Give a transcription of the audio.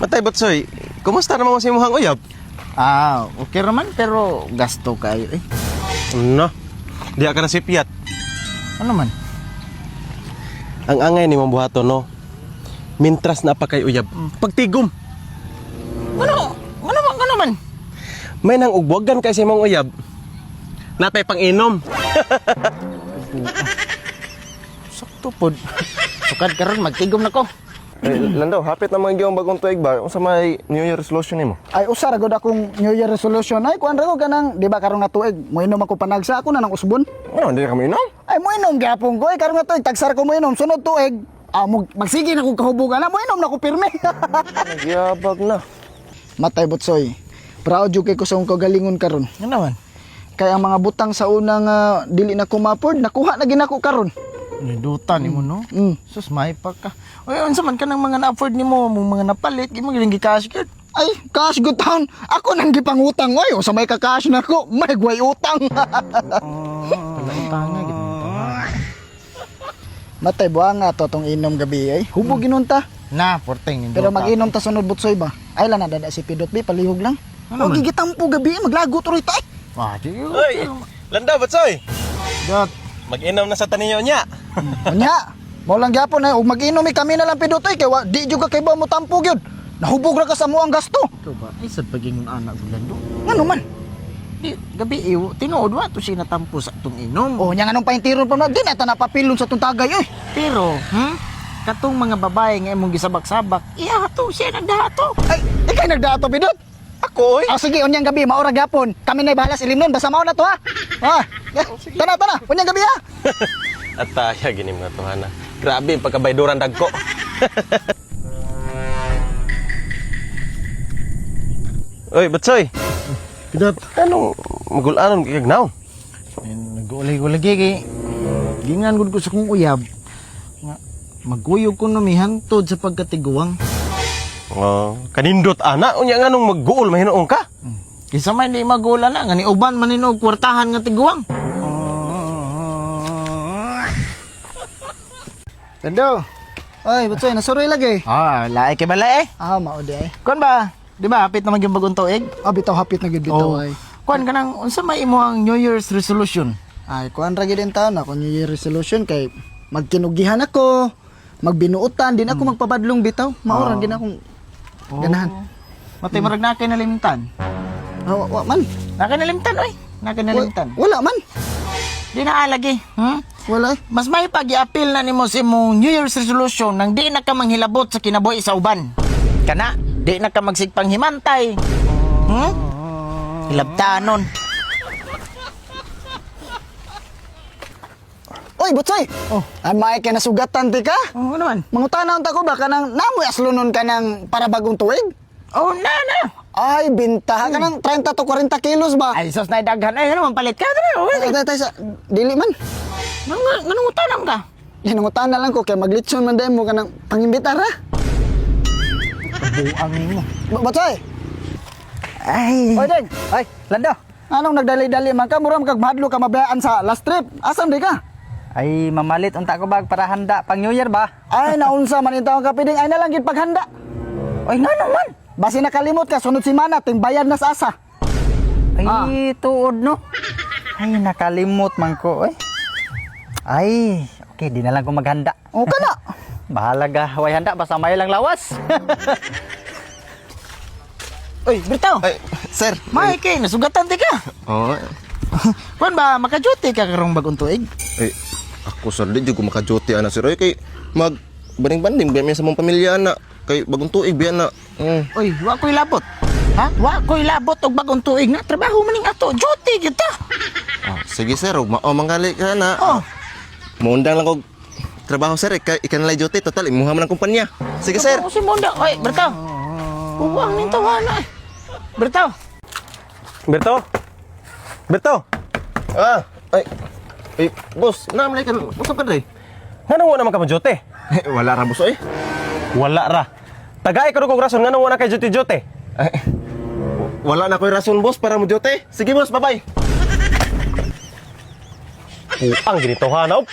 Matay Batsoy, kumusta naman mo si Muhang Uyab? Okay naman pero gasto kayo eh. No, di ka na sipyat. Ano man? Ang angay ni mong buhaton, no? Mintras na pa kay Uyab. Pagtigom. Ano man? May nang ugwagan kay si mong Uyab. Natay pang inom. Sakto pod. Sukad karon magtigom na ko. Lando, hapit naman yung bagong tuig ba? Kung sa may New Year resolution ni mo? Ay usa ra gud akong New Year resolution. Ay kuan ra ko kanang di ba karon nga tuig, moinom ako panagsa ako na nang usbon. Ano, hindi kami inom? Ay moinom gyapon ko ay karon nga tuig tagsar ko moinom sunod tuig. Magsige na ko kahubugan na moinom na ko pirme. Nagyabag na. Matay Butsoy. Proud jud kay ko sa akong kagalingon karon. Ano man? Kaya ang mga butang sa unang dili na ko ma-afford, nakuha na ginako karon. Niduta nimo no. Sus, May pa ka. Oy, unsa man ka nang mga na-afford nimo, mong mga napalit, gi mo giling gi-cash card. ay, cash good town. Ako nang gipangutang oy, o sa may kakash na ko, may guway utang. Tanga gid. Matay buanga to tong inom gabi ay. Hubog ginunta. Na, porteng niduta. Pero mag-inom ta sunod Butsoy ba? Ay lang na dada si Pidot bi palihog lang. Ano Ano man? gigitampo gabi maglago tuloy ta. Di. Uy, Lando, Batsoy! Gat. Mag-inom na sa taninyo niya. Unya, mo lang gyapon ay ug mag-inom kami na lang Pidot ay kay di jud ka kay ba mo tampo gyud. Nahubog ra ka sa mo ang gasto. Ito ba? Ay, sa paging anak ko lando. Ngano man? Di, gabi iyo, tinuod wa to siya natampo sa itong inom. O nya nganong paintiron pa na din ata napapilon sa tong tagay oy. Pero, katong mga babae nga imong gisabak-sabak, iya to siya nagdato. Ay, ikay nagdato Pidot. Ako, oy. Sige, unyang gabi, maura gyapon. Kami na bahala ilim nun, basta mao na to ha. Tana, unyang gabi ha. At taya, ginim nga to, Hana. Grabe, pagkabayduran dagko. Oy, Batsoy! Pidot. Anong magulanon kay Gnaw? Nag-ulay-ulay kay gingan gud ko sa kong uyab. Nga, magkuyog ko na may hantod sa pagkatiguang. Kanindot ana, unya nga nung magguol mahinoong ka. Kisa may di magula na, nga ni uban maninog kwartahan nga tiguang. Tando. Oy, Butsoy, nasuroy lagi. Laay kay balay eh. Mao di ay. Kon ba? Di ba, hapit naman yung bagong tuig? Bitaw hapit na gid bitaw ay. Kuan ka nang, unsa may imo ang New Year's resolution? Ay, kuan ra gid taon ako New Year resolution kay magkinugihan ako, magbinuutan, din ako magpabadlong bitaw. Maura gid akong ganahan. Matay marag na kay nalimtan. Wa man. Na kay nalimtan oy. Na kay nalimtan. Wala man. Di na alagi. Wala. Mas may pag-i-appeal na nimo sa imong New Year's resolution nang di na ka manghilabot sa kinabuhi sa uban. Kana, di na ka magsigpang himantay. Hilabtanon. Oy, Butsoy. Ay may kay nasugatan ti ka. Ano naman? Mangutanaw ta ko ba kanang namoy aslunon ka ng para bagong tuig? Na. Ay, bintaha ka ng 30 to 40 kilos ba? Ay, sos na daghan. Ay, ano man, palit ka. Tay sa dili man. Ganun utanang ka. Hinungutan na lang ko kay maglitson man dahil mo ka ng pangimbitar ha. Buang mo. Butsoy. Ay. Oy, Deng. Ay, Lando. Anong nagdali-dali man ka? Mura magkagmadlo ka mabayaan sa last trip. Asan di ka? Ay, mamalit unta ko bag para handa pang New Year ba? Ay, naunsa man itaw ka piding. Ay, nalang gid paghanda. Ay, nga naman. Basi nakalimot ka, sunod si Mana, timbayan na sa asa. Ay, tuod no. Ay, nakalimot man ko. Ay, okay, di na lang ko maghanda. O ka na. Bahala ga, way handa, basta may lang lawas. Uy, Bertaw. Ay, sir. May kay, nasugatan di ka. Oh, Kuan ba, makaduty ka karong bagong tuig? ay, ako sir, di ko makaduty ana sir. Ay, kay mag banding-banding biya sa mong pamilya na kay bagong tuig biya na. Uy, wa ko'y labot. Ha? Wa ko'y labot og bagong tuig na trabaho maning ato. Duty kita. Sige sir, mao manggali ka na. Oh. Muundang lang kog trabaho sir, ikan lay duty total imuha man ang kumpanya. Sige sir. Ako si Monda. Oy, Bertaw. Uwang ning tawana. Bertaw. Berto. Berto. Ay. Ay, boss, naman ka. Usap ka dre. Ngano wala man ka majote? Wala ra boss oy. Wala ra. Tagay ka kog rason ngano wala kay jote-jote. Wala na koy rason boss para mo jote. Sige boss, bye-bye. Ang ginito hanap.